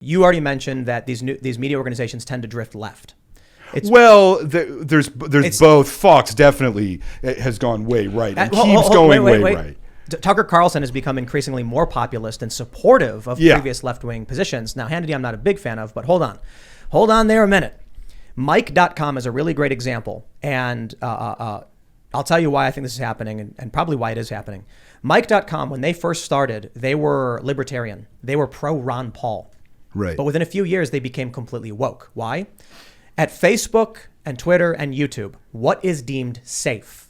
You already mentioned that these media organizations tend to drift left. There's both. Fox definitely has gone way right and keeps going way right. Tucker Carlson has become increasingly more populist and supportive of previous left-wing positions. Now, Hannity I'm not a big fan of, but hold on there a minute. Mike.com is a really great example, and I'll tell you why I think this is happening and probably why it is happening. Mike.com, when they first started, they were libertarian. They were pro-Ron Paul. Right. But within a few years, they became completely woke. Why? At Facebook and Twitter and YouTube, what is deemed safe?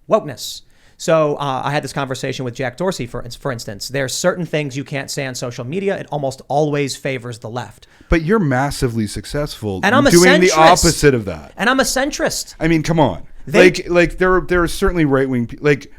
Wokeness. So I had this conversation with Jack Dorsey, for instance. There are certain things you can't say on social media. It almost always favors the left. But you're massively successful and I'm doing the opposite of that. And I'm a centrist. I mean, come on. There are certainly right-wing, like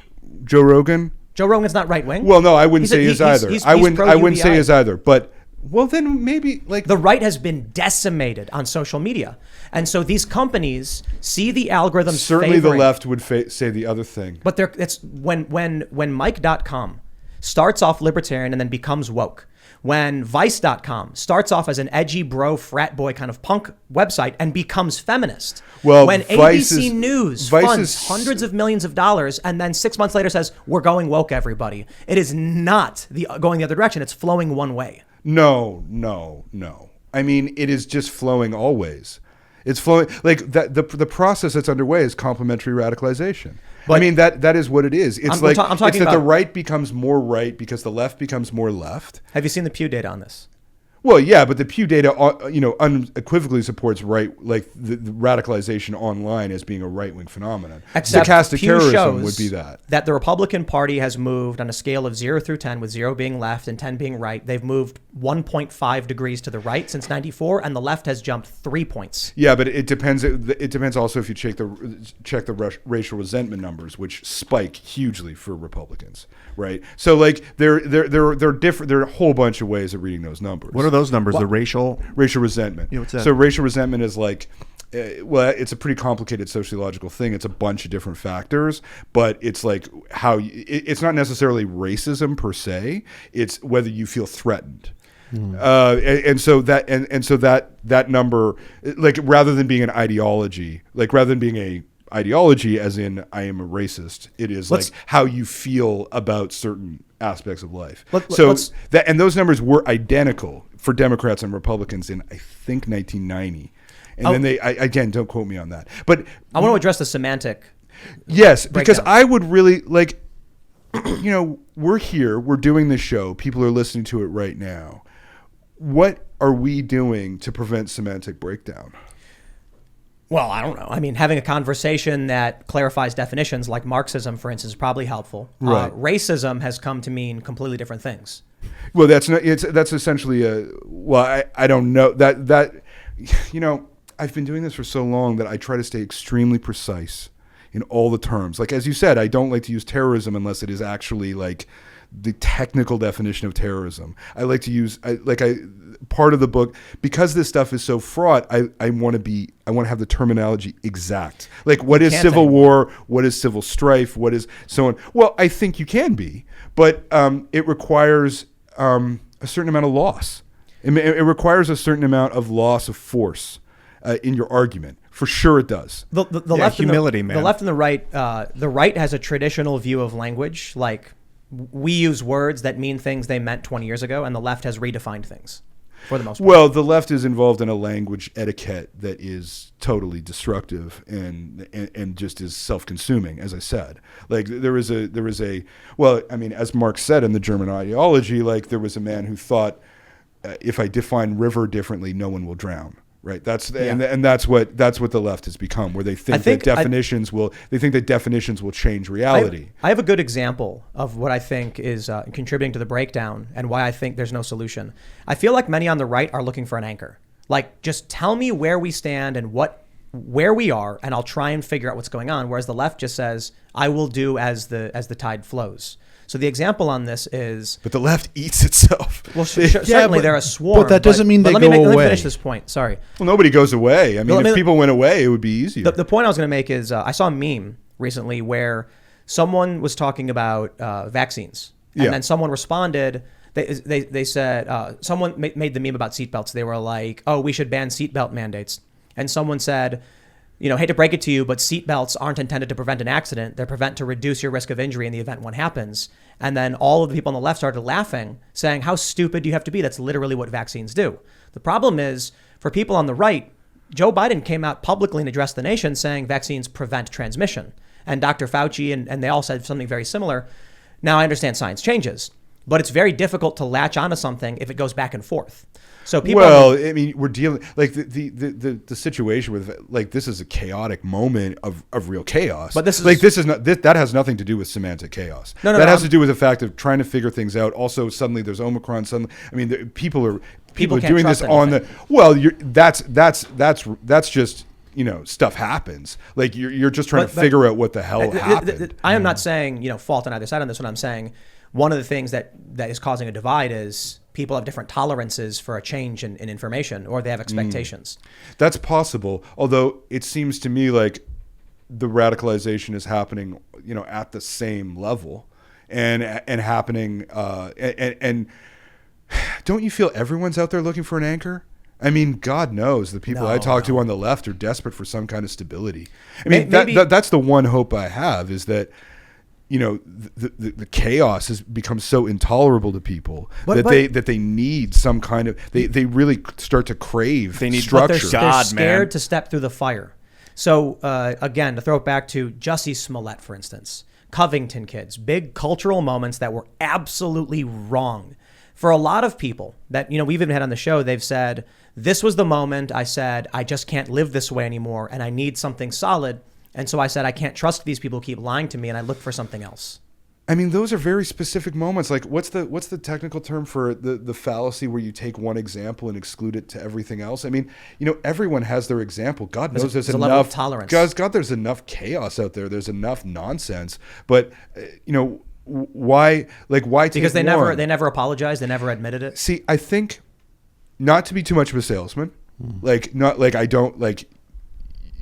Joe Rogan. Joe Rogan's not right-wing. Well, no, I wouldn't say he is either. I wouldn't say he is either. But well, then maybe the right has been decimated on social media, and so these companies see the algorithms. Certainly, the left would say the other thing. But it's when Mike.com starts off libertarian and then becomes woke. When Vice.com starts off as an edgy bro frat boy kind of punk website and becomes feminist. Well, when ABC News funds hundreds of millions of dollars and then 6 months later says, we're going woke, everybody. It is not going the other direction. It's flowing one way. No. I mean, it is just flowing always. It's flowing like that. The process that's underway is complementary radicalization. But I mean, that is what it is. It's it's that the right becomes more right because the left becomes more left. Have you seen the Pew data on this? Well, yeah, but the Pew data, unequivocally supports the radicalization online as being a right-wing phenomenon. Except stochastic Pew terrorism shows would be that. That the Republican Party has moved on a scale of 0 through 10, with 0 being left and 10 being right. They've moved 1.5 degrees to the right since '94, and the left has jumped 3 points. Yeah, but it depends. It depends also if you check the racial resentment numbers, which spike hugely for Republicans, right? So they're different. There are a whole bunch of ways of reading those numbers. What are those numbers? The racial resentment. Yeah, what's that? So racial resentment is it's a pretty complicated sociological thing. It's a bunch of different factors, but it's like it's not necessarily racism per se. It's whether you feel threatened. And so that number, rather than being an ideology, rather than being a ideology as in I am a racist, it is how you feel about certain aspects of life. And those numbers were identical for Democrats and Republicans in, I think, 1990. And then they, again, don't quote me on that. But I want to address the semantic. Yes, because I would really we're here, we're doing this show. People are listening to it right now. What are we doing to prevent semantic breakdown? Well, I don't know. I mean, having a conversation that clarifies definitions like Marxism, for instance, is probably helpful. Right. Racism has come to mean completely different things. Well, that's essentially I don't know that I've been doing this for so long that I try to stay extremely precise in all the terms. Like, as you said, I don't like to use terrorism unless it is actually the technical definition of terrorism. I like to use part of the book, because this stuff is so fraught. I want to have the terminology exact. Like, what is civil war? What is civil strife? What is so on? Well, I think you can be, but it requires a certain amount of loss. It requires a certain amount of loss of force in your argument. For sure, it does. The left, humility, man. The left and the right. The right has a traditional view of language, like we use words that mean things they meant 20 years ago, and the left has redefined things for the most part. Well, the left is involved in a language etiquette that is totally destructive and just is self-consuming, as I said. There was a well, I mean, as Marx said in the German ideology, there was a man who thought, if I define river differently, no one will drown. Right. And that's what the left has become, where they think that definitions will change reality. I have a good example of what I think is contributing to the breakdown and why I think there's no solution. I feel like many on the right are looking for an anchor. Just tell me where we stand and where we are, and I'll try and figure out what's going on. Whereas the left just says, I will do as the tide flows. So the example on this is... But the left eats itself. Well, certainly they're a swarm. But that doesn't mean they go away. Let me finish this point. Sorry. Well, nobody goes away. I mean, if people went away, it would be easier. The point I was going to make is I saw a meme recently where someone was talking about vaccines. And then someone responded They said someone made the meme about seatbelts. They were like, "Oh, we should ban seatbelt mandates," and someone said, hate to break it to you, but seatbelts aren't intended to prevent an accident. They're to reduce your risk of injury in the event one happens. And then all of the people on the left started laughing, saying, "How stupid do you have to be? That's literally what vaccines do." The problem is, for people on the right, Joe Biden came out publicly and addressed the nation saying vaccines prevent transmission. And Dr. Fauci and they all said something very similar. Now, I understand science changes, but it's very difficult to latch onto something if it goes back and forth. So people. Well, I mean, we're dealing like the situation with like this is a chaotic moment of real chaos. But this is not that has nothing to do with semantic chaos. No, that has to do with the fact of trying to figure things out. Also, suddenly there's Omicron. Suddenly, I mean, people are doing this on the. Well, that's just. Stuff happens. Like you're just trying to figure out what the hell happened. I am not saying, fault on either side on this. What I'm saying, one of the things that is causing a divide is people have different tolerances for a change in information, or they have expectations. That's possible. Although it seems to me like the radicalization is happening, at the same level and happening. And don't you feel everyone's out there looking for an anchor? I mean, God knows the people I talk to on the left are desperate for some kind of stability. I mean, that's the one hope I have is that, the chaos has become so intolerable to people that they need some kind of they really start to crave structure. They're scared to step through the fire. So again, to throw it back to Jussie Smollett, for instance, Covington kids, big cultural moments that were absolutely wrong. For a lot of people that, we've even had on the show, they've said, this was the moment I said, I just can't live this way anymore and I need something solid. And so I said, I can't trust these people who keep lying to me, and I look for something else. I mean, those are very specific moments. Like, what's the technical term for the fallacy where you take one example and exclude it to everything else? I mean, everyone has their example. God knows there's enough level of tolerance. God, there's enough chaos out there. There's enough nonsense. But why take because they one? never apologized. They never admitted it. See, I think not to be too much of a salesman,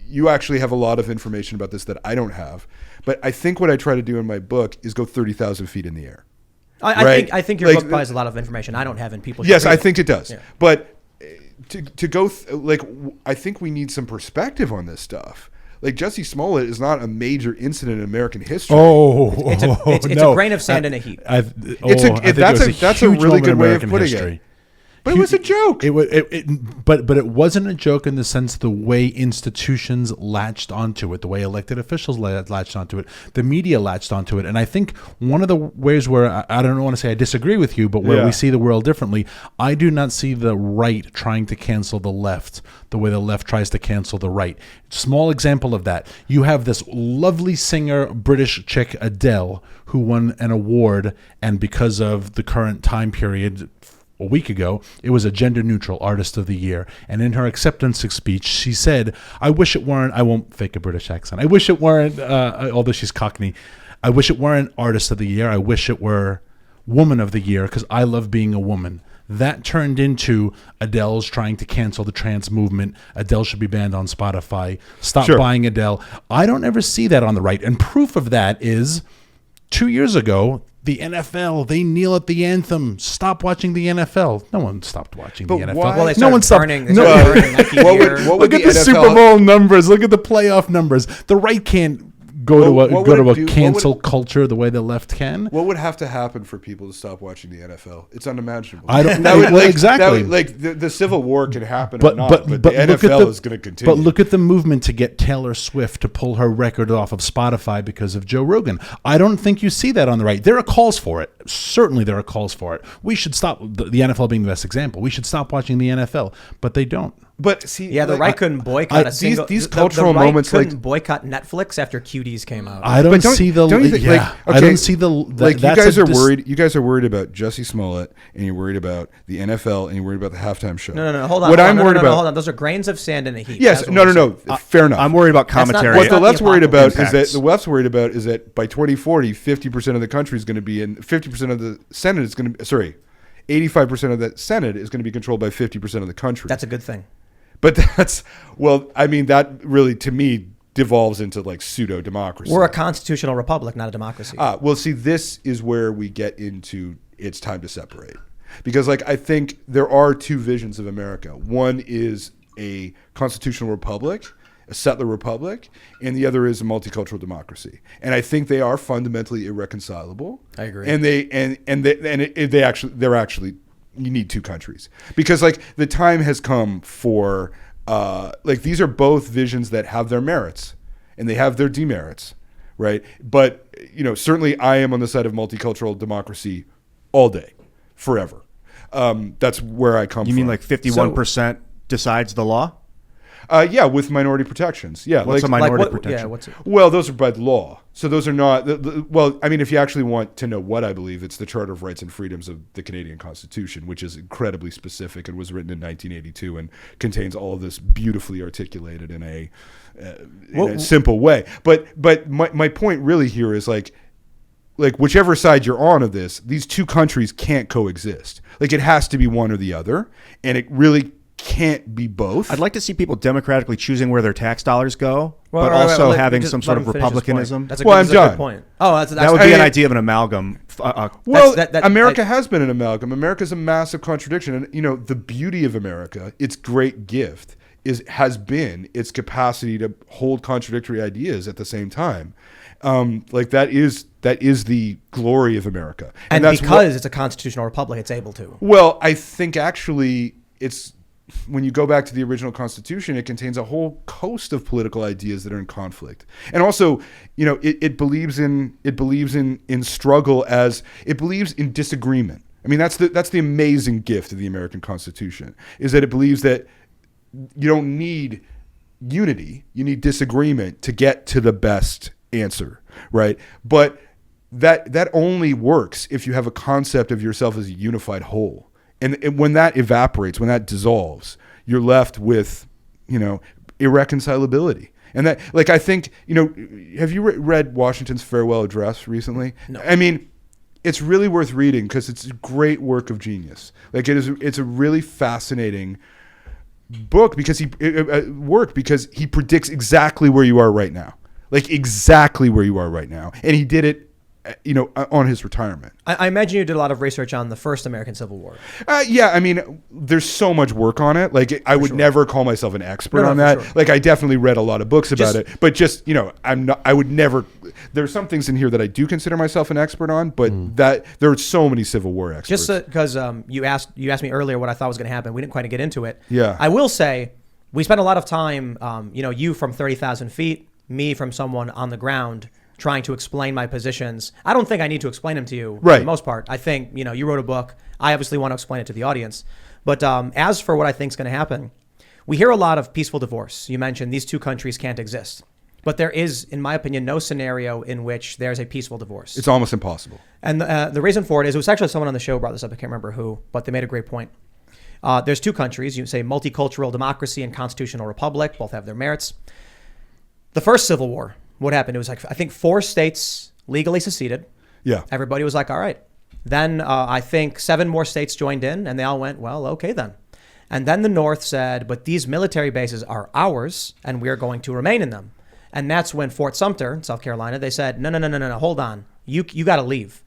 you actually have a lot of information about this that I don't have. But I think what I try to do in my book is go 30,000 feet in the air. I think your book provides a lot of information I don't have, and people. Yes, I think it does. Yeah. But to go I think we need some perspective on this stuff. Like Jussie Smollett is not a major incident in American history. It's a grain of sand in a heap. That's a really good way of putting it. But it was a joke. But it wasn't a joke in the sense the way institutions latched onto it, the way elected officials latched onto it, the media latched onto it. And I think one of the ways where, I don't want to say I disagree with you, but where we see the world differently, I do not see the right trying to cancel the left the way the left tries to cancel the right. Small example of that. You have this lovely singer, British chick, Adele, who won an award, and because of the current time period, a week ago, it was a gender-neutral artist of the year. And in her acceptance speech, she said, I wish it weren't, I won't fake a British accent, I wish it weren't, although she's Cockney, I wish it weren't artist of the year, I wish it were woman of the year, because I love being a woman. That turned into Adele's trying to cancel the trans movement. Adele should be banned on Spotify. Stop buying Adele. I don't ever see that on the right. And proof of that is 2 years ago, the NFL, they kneel at the anthem. Stop watching the NFL. No one stopped watching the NFL. Well, no one stopped. Burning Look at the Super Bowl numbers. Look at the playoff numbers. The right can't go to a cancel culture the way the left can. What would have to happen for people to stop watching the NFL? It's unimaginable. I don't know. Exactly. The Civil War can happen but the NFL is going to continue. But look at the movement to get Taylor Swift to pull her record off of Spotify because of Joe Rogan. I don't think you see that on the right. There are calls for it. Certainly there are calls for it. We should stop, the NFL being the best example, we should stop watching the NFL, but they don't. But see, the right couldn't boycott these cultural moments. Couldn't boycott Netflix after Cuties came out. I don't see the. I don't see the. Like you guys are worried. You guys are worried about Jussie Smollett, and you're worried about the NFL, and you're worried about the halftime show. No. Hold on. Hold on. Those are grains of sand in a heap. Yes. No. Fair enough. I'm worried about commentary. What the left's worried about is that by 2040, 50% of the country is going to be in. 50% of the Senate is going to. 85% of the Senate is going to be controlled by 50% of the country. That's a good thing. But that really, to me, devolves into like pseudo democracy. We're a constitutional republic, not a democracy. Well, see, this is where we get into it's time to separate. Because like I think there are two visions of America. One is a constitutional republic, a settler republic, and the other is a multicultural democracy. And I think they are fundamentally irreconcilable. I agree. And they're actually you need two countries, because like the time has come for like these are both visions that have their merits and they have their demerits, right? But certainly I am on the side of multicultural democracy all day, forever. That's where I come from. You mean like 51% decides the law? Yeah, with minority protections. Yeah, what's a minority protection? Yeah, what's it? Well, those are by law. So those are not. Well, I mean, if you actually want to know what I believe, it's the Charter of Rights and Freedoms of the Canadian Constitution, which is incredibly specific and was written in 1982 and contains all of this beautifully articulated in a simple way. But my point really here is like whichever side you're on of this, these two countries can't coexist. Like it has to be one or the other, and it really can't be both. I'd like to see people democratically choosing where their tax dollars go, but also having some sort of republicanism. That's a good point. Oh, that would be an idea of an amalgam. America has been an amalgam. America's a massive contradiction, and the beauty of America, its great gift, has been its capacity to hold contradictory ideas at the same time. Like that is the glory of America, and that's because it's a constitutional republic, it's able to. Well, I think actually it's. When you go back to the original Constitution, it contains a whole host of political ideas that are in conflict, and also, it believes in struggle as it believes in disagreement. I mean, that's the amazing gift of the American Constitution, is that it believes that you don't need unity, you need disagreement to get to the best answer, right? But that only works if you have a concept of yourself as a unified whole. And when that evaporates, when that dissolves, you're left with, irreconcilability. And that, like, I think, have you read Washington's farewell address recently? No. I mean, it's really worth reading because it's a great work of genius. Like it's a really fascinating book because he predicts exactly where you are right now. Like exactly where you are right now. And he did it on his retirement. I imagine you did a lot of research on the first American Civil War. Yeah, I mean, there's so much work on it. Like, I would never call myself an expert on that. Sure. Like, I definitely read a lot of books about it, but just, I would never. There's some things in here that I do consider myself an expert on, but that there are so many Civil War experts. Just because you asked me earlier what I thought was going to happen, we didn't quite get into it. Yeah, I will say we spent a lot of time, you from 30,000 feet, me from someone on the ground, trying to explain my positions. I don't think I need to explain them to you for the most part. I think, you wrote a book. I obviously want to explain it to the audience. But as for what I think is going to happen, we hear a lot of peaceful divorce. You mentioned these two countries can't exist. But there is, in my opinion, no scenario in which there's a peaceful divorce. It's almost impossible. And the reason for it is, it was actually someone on the show brought this up. I can't remember who, but they made a great point. There's two countries. You say multicultural democracy and constitutional republic. Both have their merits. The first Civil War, what happened? It was like, I think 4 states legally seceded. Yeah. Everybody was like, all right. Then I think 7 more states joined in, and they all went, well, okay then. And then the North said, but these military bases are ours, and we're going to remain in them. And that's when Fort Sumter in South Carolina, they said, no, hold on. You got to leave.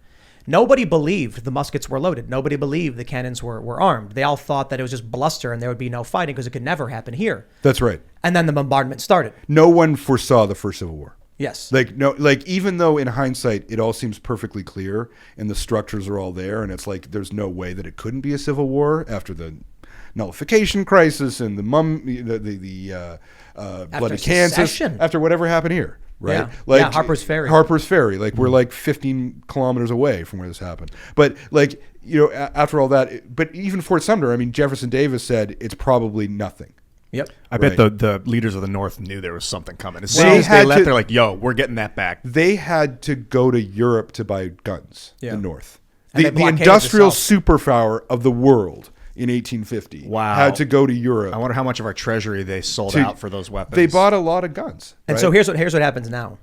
Nobody believed the muskets were loaded. Nobody believed the cannons were armed. They all thought that it was just bluster and there would be no fighting because it could never happen here. That's right. And then the bombardment started. No one foresaw the first Civil War. Yes. Even though in hindsight it all seems perfectly clear and the structures are all there and it's like there's no way that it couldn't be a civil war after the nullification crisis and the bloody Kansas, after whatever happened here, right? Yeah. Harper's Ferry. Like we're like 15 kilometers away from where this happened. But after all that, but even Fort Sumter, I mean, Jefferson Davis said it's probably nothing. Yep. I bet the leaders of the North knew there was something coming. As soon as they left, they're like, yo, we're getting that back. They had to go to Europe to buy guns, the North. The blockaded industrial the superpower of the world in 1850 had to go to Europe. I wonder how much of our treasury they sold out for those weapons. They bought a lot of guns. And so here's what happens now.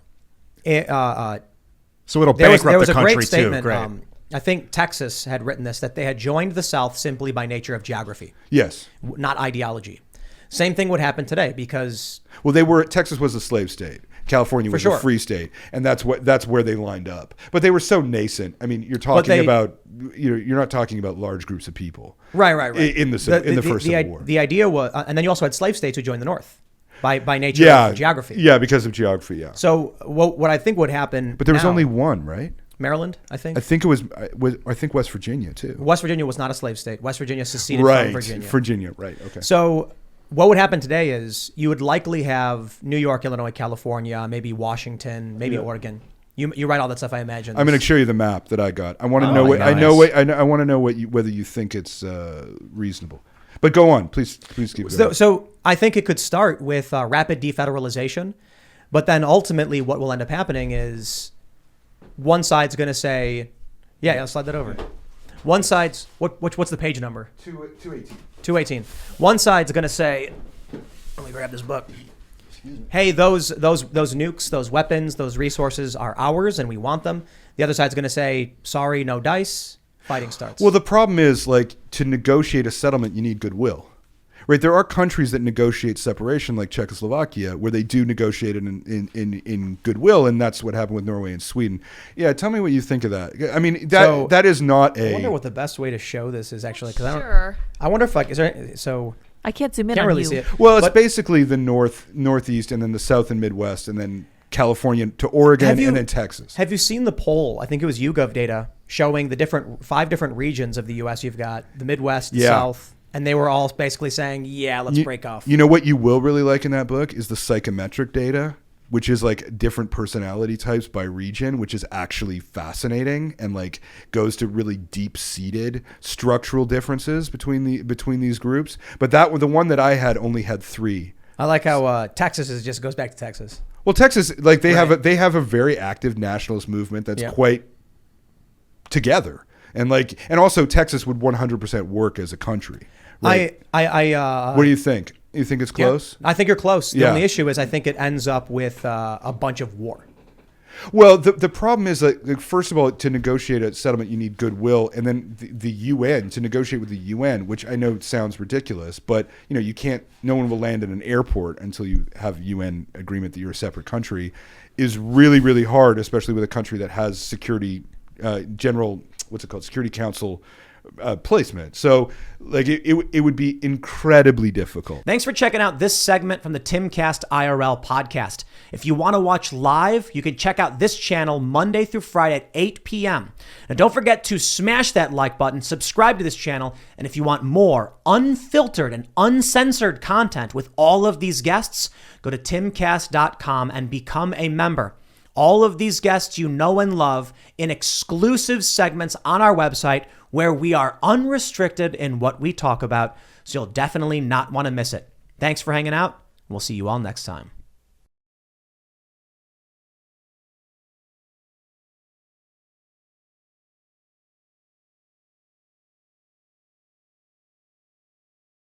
So it'll bankrupt there was the a country great statement, too. Great. I think Texas had written this, that they had joined the South simply by nature of geography. Yes. Not ideology. Same thing would happen today because... Well, Texas was a slave state. California was a free state, and that's where they lined up. But they were so nascent. I mean, you're talking about you're not talking about large groups of people, right. In the first Civil War. The idea was, and then you also had slave states who joined the North by nature of geography. Yeah, because of geography. Yeah. So what I think would happen, but there was only one, right? Maryland, I think. I think it was. I think West Virginia too. West Virginia was not a slave state. West Virginia seceded from Virginia. Virginia, right? Okay. So what would happen today is you would likely have New York, Illinois, California, maybe Washington, maybe Oregon. You write all that stuff, I imagine. I'm going to show you the map that I got. I want to know. I want to know whether you think it's reasonable. But go on, please keep going. So I think it could start with rapid defederalization, but then ultimately what will end up happening is one side's going to say, I'll slide that over. One side's, what's the page number? 218. 218. One side's going to say, let me grab this book. Hey, those nukes, those weapons, those resources are ours and we want them. The other side's going to say, sorry, no dice. Fighting starts. Well, the problem is, like, to negotiate a settlement, you need goodwill. Right? There are countries that negotiate separation, like Czechoslovakia, where they do negotiate it in goodwill, and that's what happened with Norway and Sweden. Yeah, tell me what you think of that. I mean, that is not a... I wonder what the best way to show this is, actually, because I wonder if, like, is there... So... I can't zoom in can't on really you. see it. Well, it's basically the northeast, and then the south and Midwest, and then California to Oregon, and then Texas. Have you seen the poll? I think it was YouGov data showing the 5 different regions of the U.S. You've got the Midwest, South, and they were all basically saying, let's break off. You know what you will really like in that book is the psychometric data, which is like different personality types by region, which is actually fascinating and like goes to really deep-seated structural differences between these groups. But the one that I had only had 3. I like how Texas just goes back to Texas. Well, Texas, like they have a very active nationalist movement that's quite together, and also Texas would 100% work as a country. Right? What do you think? You think it's close? I think you're close. The only issue is I think it ends up with a bunch of war. Well, the problem is that, first of all, to negotiate a settlement, you need goodwill, and then the UN, to negotiate with the UN, which I know sounds ridiculous, but you can't. No one will land in an airport until you have UN agreement that you're a separate country, is really, really hard, especially with a country that has security Security Council placement. So it would be incredibly difficult. Thanks for checking out this segment from the Timcast IRL podcast. If you want to watch live, you can check out this channel Monday through Friday at 8 p.m. And don't forget to smash that like button, subscribe to this channel, and if you want more unfiltered and uncensored content with all of these guests, go to timcast.com and become a member. All of these guests you know and love in exclusive segments on our website where we are unrestricted in what we talk about, so you'll definitely not want to miss it. Thanks for hanging out. We'll see you all next time.